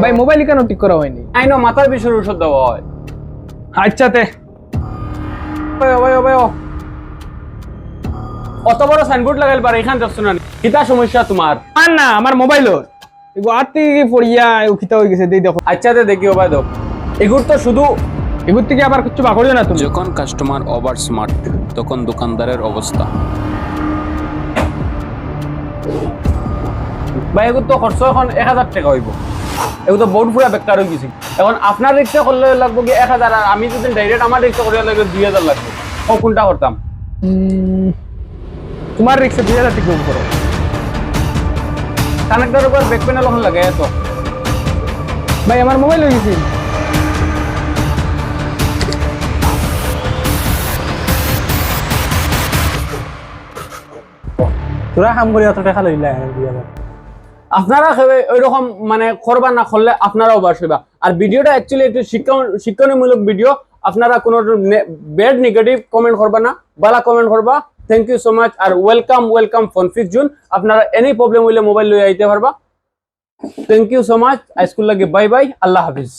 ভাই মোবাইল কেন ঠিক করা হয়নি? আইনো মাথার বিষয়ের ওষুধ দেওয়া হয়। আচ্ছা তে অত বড় সাইনবোর্ড লাগাইল পারে এখান যাচ্ছ না, কিতা সমস্যা তোমার? আর না আমার মোবাইলর এগো আত্তি পড়িয়া ও খিতা হয়ে গেছে দেই দেখো। আচ্ছা তে দেখিও ভাই দাও, এগুর তো শুধু এগুর থেকে আবার কিছু বাকড়িও না তুমি। যখন কাস্টমার ওভার স্মার্ট তখন দোকানদারের অবস্থা। ভাই এগুর তো খরচ এখন 1000 টাকা হইব, এগুলো তো বোর্ড পুরা বেকার হয়ে গেছে। এখন আপনার রিক্সা করলে লাগবো কি 1000, আর আমি যদি ডাইরেক্ট আমার রিক্সা করলে লাগবে 2000 লাগবে। ও কোনটা করতাম? তোমার রিক্সা 2000 ঠিক করো। কানেক্টর উপর ব্যাক প্যানেল ওখানে লাগে এত। ভাই আমার মোবাইল হয়ে গেছে। তোরা কাম করে অত টাকা লইলা 2000। আপনারা ওইরকম মানে করবা না, করলে আপনারাও বাস হইবা। আর ভিডিওটা অ্যাকচুয়ালি একটু শিক্ষণীমূলক ভিডিও। আপনারা কোনো ব্যাড নেগেটিভ কমেন্ট করবা না, বালা কমেন্ট করবা। Thank you so much. আর ওয়েলকাম ফোনফিক্স জুন। আপনারা এনি প্রবলেম হইলে মোবাইল লইয়া আইতে পারবা। Thank you so much. আজকুল লাগে বাই বাই, আল্লাহ হাফিজ।